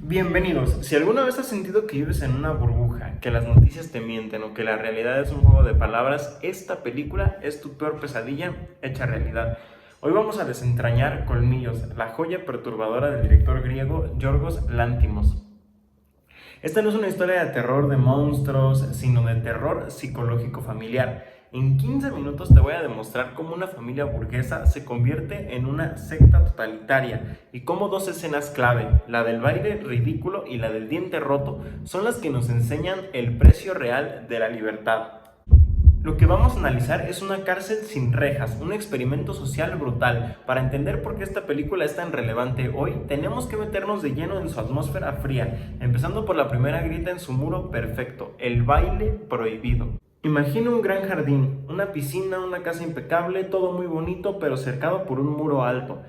Bienvenidos. Si alguna vez has sentido que vives en una burbuja, que las noticias te mienten o que la realidad es un juego de palabras, esta película es tu peor pesadilla hecha realidad. Hoy vamos a desentrañar Colmillos, la joya perturbadora del director griego Yorgos Lanthimos. Esta no es una historia de terror de monstruos, sino de terror psicológico familiar. En 15 minutos te voy a demostrar cómo una familia burguesa se convierte en una secta totalitaria y cómo dos escenas clave, la del baile ridículo y la del diente roto, son las que nos enseñan el precio real de la libertad. Lo que vamos a analizar es una cárcel sin rejas, un experimento social brutal. Para entender por qué esta película es tan relevante hoy, tenemos que meternos de lleno en su atmósfera fría, empezando por la primera grieta en su muro perfecto, el baile prohibido. Imagina un gran jardín, una piscina, una casa impecable, todo muy bonito, pero cercado por un muro alto.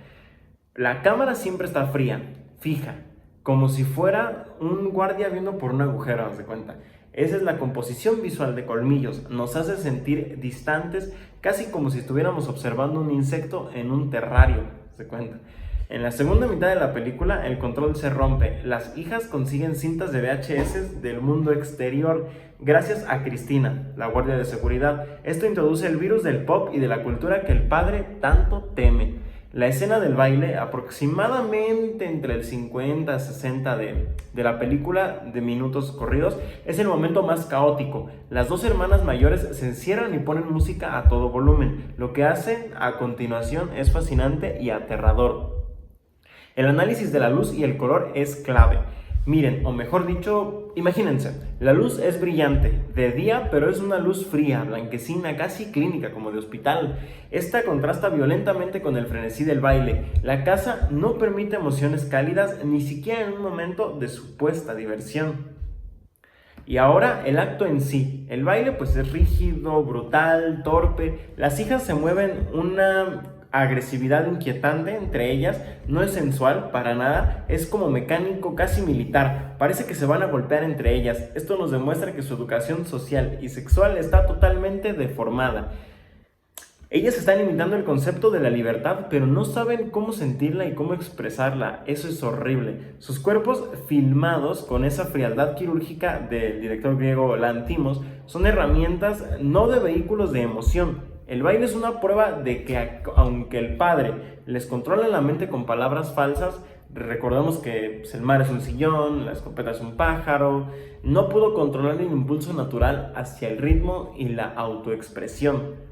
La cámara siempre está fría, fija, como si fuera un guardia viendo por un agujero, haz de cuenta. Esa es la composición visual de Colmillos, nos hace sentir distantes, casi como si estuviéramos observando un insecto en un terrario, haz de cuenta. En la segunda mitad de la película, el control se rompe. Las hijas consiguen cintas de VHS del mundo exterior gracias a Cristina, la guardia de seguridad. Esto introduce el virus del pop y de la cultura que el padre tanto teme. La escena del baile, aproximadamente entre el 50 y 60 de la película de minutos corridos, es el momento más caótico. Las dos hermanas mayores se encierran y ponen música a todo volumen. Lo que hacen a continuación es fascinante y aterrador. El análisis de la luz y el color es clave. Miren, o mejor dicho, imagínense, la luz es brillante, de día, pero es una luz fría, blanquecina, casi clínica, como de hospital. Esta contrasta violentamente con el frenesí del baile. La casa no permite emociones cálidas, ni siquiera en un momento de supuesta diversión. Y ahora el acto en sí. El baile pues es rígido, brutal, torpe. Las hijas se mueven una agresividad inquietante entre ellas, no es sensual para nada, es como mecánico, casi militar, parece que se van a golpear entre ellas. Esto nos demuestra que su educación social y sexual está totalmente deformada. Ellas están imitando el concepto de la libertad, pero no saben cómo sentirla y cómo expresarla. Eso es horrible. Sus cuerpos filmados con esa frialdad quirúrgica del director griego Lanthimos son herramientas no de vehículos de emoción. El baile es una prueba de que aunque el padre les controla la mente con palabras falsas, recordemos que el mar es un sillón, la escopeta es un pájaro, no pudo controlar el impulso natural hacia el ritmo y la autoexpresión.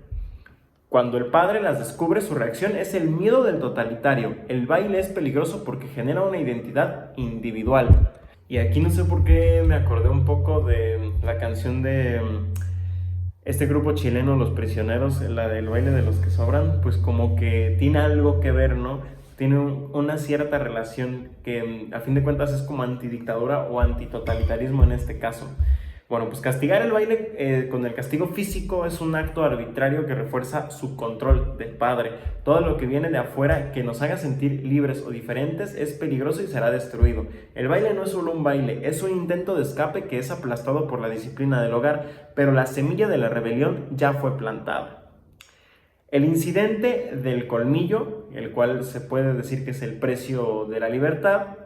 Cuando el padre las descubre, su reacción es el miedo del totalitario. El baile es peligroso porque genera una identidad individual. Y aquí no sé por qué me acordé un poco de la canción de este grupo chileno, Los Prisioneros, la del baile de los que sobran, pues como que tiene algo que ver, ¿no? Tiene una cierta relación que a fin de cuentas es como antidictadura o antitotalitarismo en este caso. Bueno, pues castigar el baile con el castigo físico es un acto arbitrario que refuerza su control del padre. Todo lo que viene de afuera que nos haga sentir libres o diferentes es peligroso y será destruido. El baile no es solo un baile, es un intento de escape que es aplastado por la disciplina del hogar, pero la semilla de la rebelión ya fue plantada. El incidente del colmillo, el cual se puede decir que es el precio de la libertad.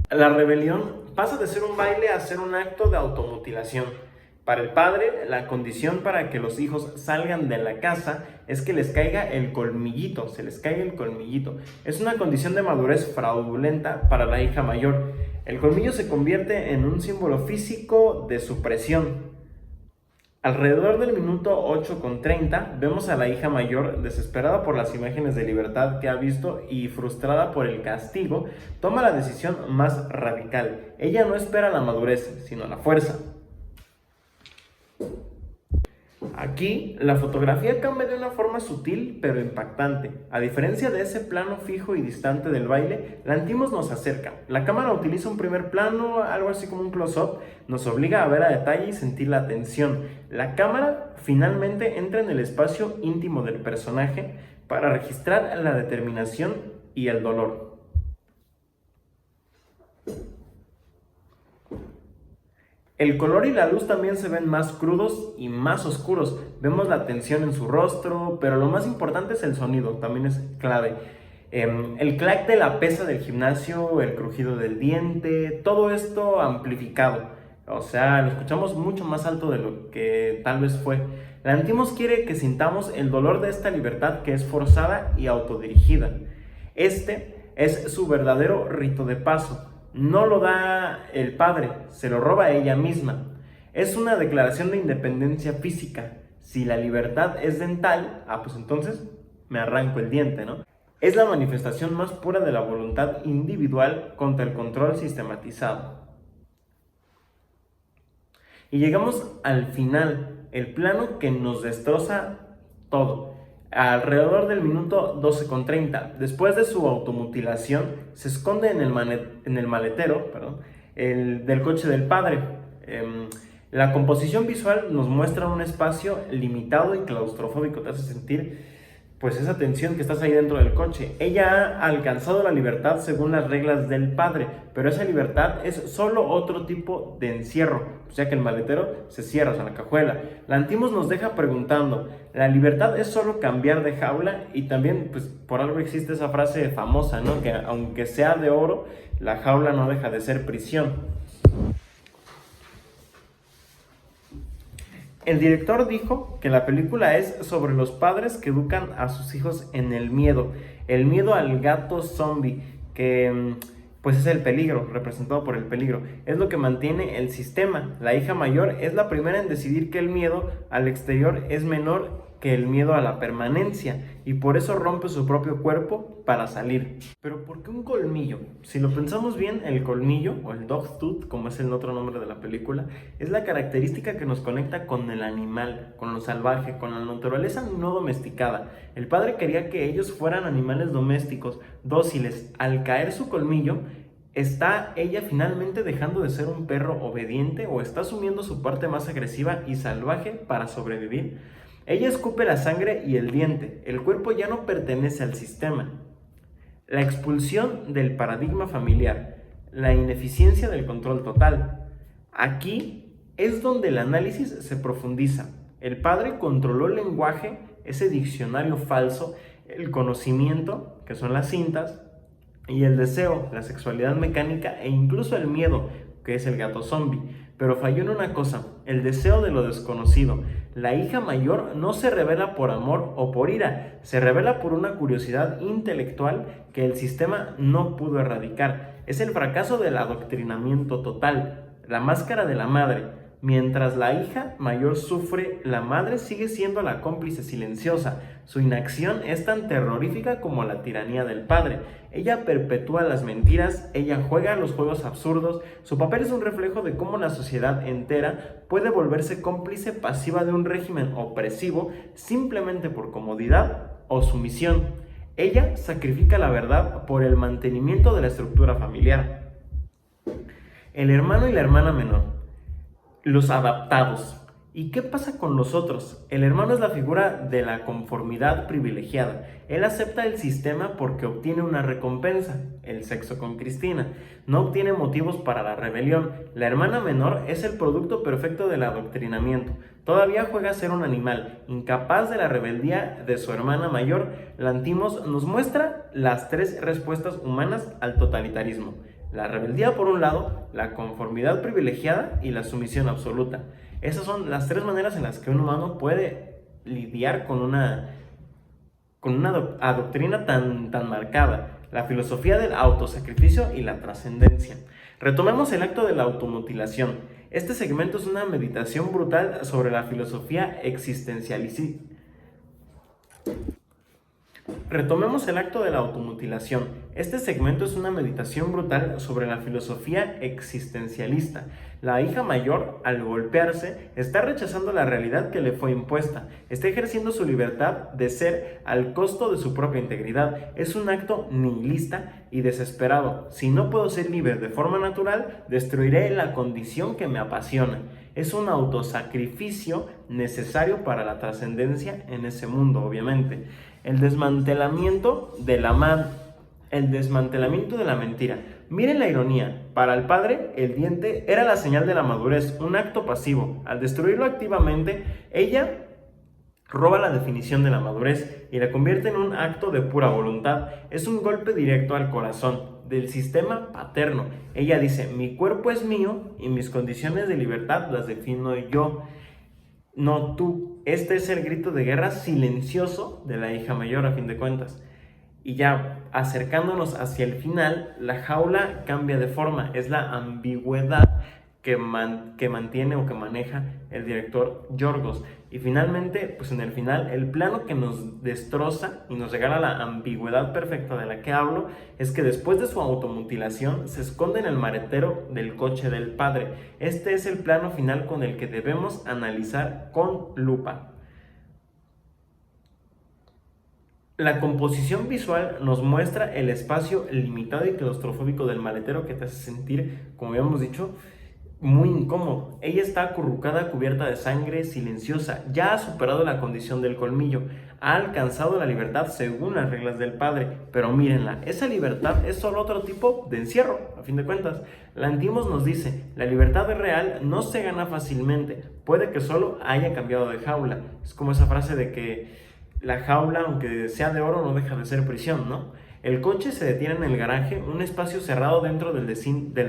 La rebelión pasa de ser un baile a ser un acto de automutilación. Para el padre, la condición para que los hijos salgan de la casa es que les caiga el colmillito, se les caiga el colmillito. Es una condición de madurez fraudulenta para la hija mayor. El colmillo se convierte en un símbolo físico de supresión. Alrededor del minuto 8:30 vemos a la hija mayor, desesperada por las imágenes de libertad que ha visto y frustrada por el castigo, toma la decisión más radical. Ella no espera la madurez, sino la fuerza. Aquí, la fotografía cambia de una forma sutil pero impactante. A diferencia de ese plano fijo y distante del baile, Lanthimos nos acerca. La cámara utiliza un primer plano, algo así como un close-up, nos obliga a ver a detalle y sentir la tensión. La cámara finalmente entra en el espacio íntimo del personaje para registrar la determinación y el dolor. El color y la luz también se ven más crudos y más oscuros. Vemos la tensión en su rostro, pero lo más importante es el sonido, también es clave. El clac de la pesa del gimnasio, el crujido del diente, todo esto amplificado. O sea, lo escuchamos mucho más alto de lo que tal vez fue. Lantimos quiere que sintamos el dolor de esta libertad que es forzada y autodirigida. Este es su verdadero rito de paso. No lo da el padre, se lo roba ella misma. Es una declaración de independencia física. Si la libertad es dental, pues entonces me arranco el diente, ¿no? Es la manifestación más pura de la voluntad individual contra el control sistematizado. Y llegamos al final, el plano que nos destroza todo. Alrededor del minuto 12:30, después de su automutilación, se esconde en el maletero del coche del padre. La composición visual nos muestra un espacio limitado y claustrofóbico, te hace sentir pues esa tensión que estás ahí dentro del coche. Ella ha alcanzado la libertad según las reglas del padre, pero esa libertad es solo otro tipo de encierro, o sea que el maletero se cierra, o sea, la cajuela. Lantimos nos deja preguntando, ¿la libertad es solo cambiar de jaula? Y también, pues por algo existe esa frase famosa, ¿no? Que aunque sea de oro, la jaula no deja de ser prisión. El director dijo que la película es sobre los padres que educan a sus hijos en el miedo al gato zombie, que pues es el peligro, representado por el peligro, es lo que mantiene el sistema. La hija mayor es la primera en decidir que el miedo al exterior es menor que el miedo a la permanencia y por eso rompe su propio cuerpo para salir. Pero ¿por qué un colmillo? Si lo pensamos bien, el colmillo o el dog tooth, como es el otro nombre de la película, es la característica que nos conecta con el animal, con lo salvaje, con la naturaleza no domesticada. El padre quería que ellos fueran animales domésticos, dóciles. Al caer su colmillo, ¿está ella finalmente dejando de ser un perro obediente o está asumiendo su parte más agresiva y salvaje para sobrevivir? Ella escupe la sangre y el diente. El cuerpo ya no pertenece al sistema. La expulsión del paradigma familiar. La ineficiencia del control total. Aquí es donde el análisis se profundiza. El padre controló el lenguaje, ese diccionario falso, el conocimiento, que son las cintas, y el deseo, la sexualidad mecánica e incluso el miedo, que es el gato zombie. Pero falló en una cosa, el deseo de lo desconocido. La hija mayor no se revela por amor o por ira, se revela por una curiosidad intelectual que el sistema no pudo erradicar. Es el fracaso del adoctrinamiento total, la máscara de la madre. Mientras la hija mayor sufre, la madre sigue siendo la cómplice silenciosa. Su inacción es tan terrorífica como la tiranía del padre. Ella perpetúa las mentiras, ella juega los juegos absurdos. Su papel es un reflejo de cómo la sociedad entera puede volverse cómplice pasiva de un régimen opresivo simplemente por comodidad o sumisión. Ella sacrifica la verdad por el mantenimiento de la estructura familiar. El hermano y la hermana menor. Los adaptados. ¿Y qué pasa con los otros? El hermano es la figura de la conformidad privilegiada. Él acepta el sistema porque obtiene una recompensa, el sexo con Cristina. No obtiene motivos para la rebelión. La hermana menor es el producto perfecto del adoctrinamiento. Todavía juega a ser un animal, incapaz de la rebeldía de su hermana mayor. Lantimos nos muestra las tres respuestas humanas al totalitarismo. La rebeldía por un lado, la conformidad privilegiada y la sumisión absoluta. Esas son las tres maneras en las que un humano puede lidiar con una doctrina tan marcada. La filosofía del autosacrificio y la trascendencia. Retomemos el acto de la automutilación. Este segmento es una meditación brutal sobre la filosofía existencialista. Retomemos el acto de la automutilación. Este segmento es una meditación brutal sobre la filosofía existencialista. La hija mayor, al golpearse, está rechazando la realidad que le fue impuesta. Está ejerciendo su libertad de ser al costo de su propia integridad. Es un acto nihilista y desesperado. Si no puedo ser libre de forma natural, destruiré la condición que me apasiona. Es un autosacrificio necesario para la trascendencia en ese mundo, obviamente. El desmantelamiento de la mentira. Miren la ironía. Para el padre, el diente era la señal de la madurez, un acto pasivo. Al destruirlo activamente, ella roba la definición de la madurez y la convierte en un acto de pura voluntad. Es un golpe directo al corazón del sistema paterno. Ella dice: mi cuerpo es mío y mis condiciones de libertad las defino yo, no tú. Este es el grito de guerra silencioso de la hija mayor, a fin de cuentas. Y ya acercándonos hacia el final, la jaula cambia de forma. Es la ambigüedad que mantiene o que maneja el director Yorgos. Y finalmente, pues en el final, el plano que nos destroza y nos regala la ambigüedad perfecta de la que hablo es que después de su automutilación se esconde en el maletero del coche del padre. Este es el plano final con el que debemos analizar con lupa. La composición visual nos muestra el espacio limitado y claustrofóbico del maletero, que te hace sentir, como habíamos dicho, muy incómodo. Ella está acurrucada, cubierta de sangre, silenciosa. Ya ha superado la condición del colmillo. Ha alcanzado la libertad según las reglas del padre. Pero mírenla, esa libertad es solo otro tipo de encierro, a fin de cuentas. Lanthimos nos dice: la libertad real no se gana fácilmente. Puede que solo haya cambiado de jaula. Es como esa frase de que la jaula, aunque sea de oro, no deja de ser prisión, ¿no? El coche se detiene en el garaje, un espacio cerrado dentro del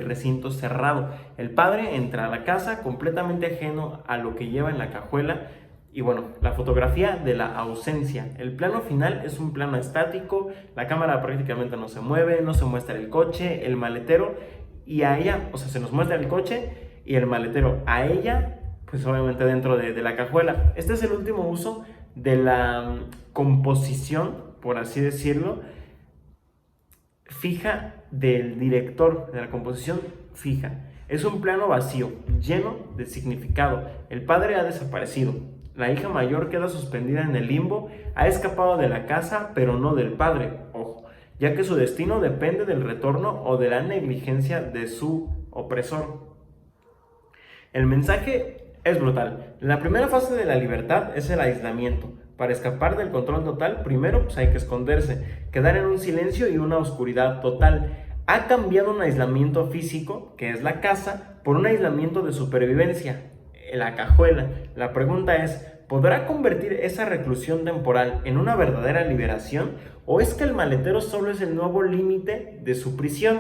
recinto cerrado. El padre entra a la casa completamente ajeno a lo que lleva en la cajuela. Y bueno, la fotografía de la ausencia. El plano final es un plano estático, la cámara prácticamente no se mueve, no se muestra el coche, el maletero y a ella, o sea, se nos muestra el coche y el maletero. A ella, pues obviamente dentro de la cajuela. Este es el último uso de la composición, por así decirlo, fija del director, de la composición fija. Es un plano vacío, lleno de significado. El padre ha desaparecido. La hija mayor queda suspendida en el limbo. Ha escapado de la casa, pero no del padre, ojo, ya que su destino depende del retorno o de la negligencia de su opresor. El mensaje es brutal. La primera fase de la libertad es el aislamiento. Para escapar del control total, primero pues hay que esconderse, quedar en un silencio y una oscuridad total. Ha cambiado un aislamiento físico, que es la casa, por un aislamiento de supervivencia, la cajuela. La pregunta es: ¿podrá convertir esa reclusión temporal en una verdadera liberación? ¿O es que el maletero solo es el nuevo límite de su prisión?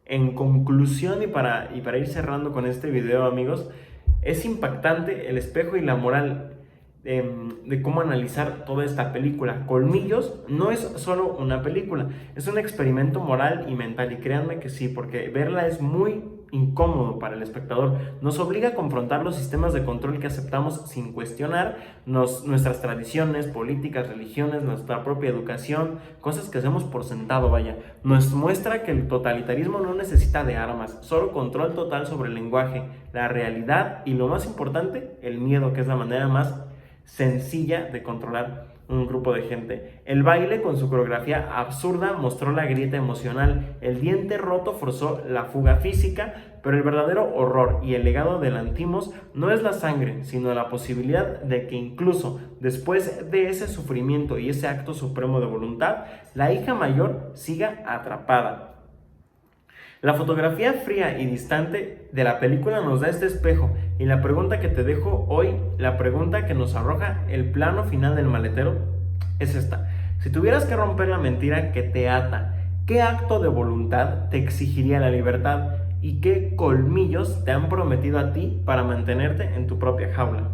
En conclusión, y para ir cerrando con este video, amigos, es impactante el espejo y la moral de cómo analizar toda esta película. Colmillos no es solo una película, es un experimento moral y mental, y créanme que sí, porque verla es muy incómodo para el espectador. Nos obliga a confrontar los sistemas de control que aceptamos sin cuestionar, nuestras tradiciones, políticas, religiones, nuestra propia educación, cosas que hacemos por sentado, vaya. Nos muestra que el totalitarismo no necesita de armas, solo control total sobre el lenguaje, la realidad y, lo más importante, el miedo, que es la manera más sencilla de controlar un grupo de gente. El baile, con su coreografía absurda, mostró la grieta emocional. El diente roto forzó la fuga física, pero el verdadero horror y el legado de Lanthimos no es la sangre, sino la posibilidad de que incluso después de ese sufrimiento y ese acto supremo de voluntad, la hija mayor siga atrapada. La fotografía fría y distante de la película nos da este espejo, y la pregunta que te dejo hoy, la pregunta que nos arroja el plano final del maletero, es esta: si tuvieras que romper la mentira que te ata, ¿qué acto de voluntad te exigiría la libertad? ¿Y qué colmillos te han prometido a ti para mantenerte en tu propia jaula?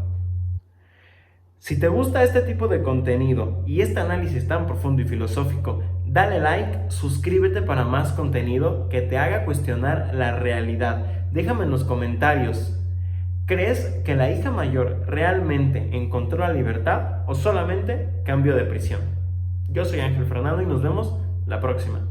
Si te gusta este tipo de contenido y este análisis tan profundo y filosófico, dale like, suscríbete para más contenido que te haga cuestionar la realidad. Déjame en los comentarios: ¿crees que la hija mayor realmente encontró la libertad o solamente cambió de prisión? Yo soy Ángel Fernando y nos vemos la próxima.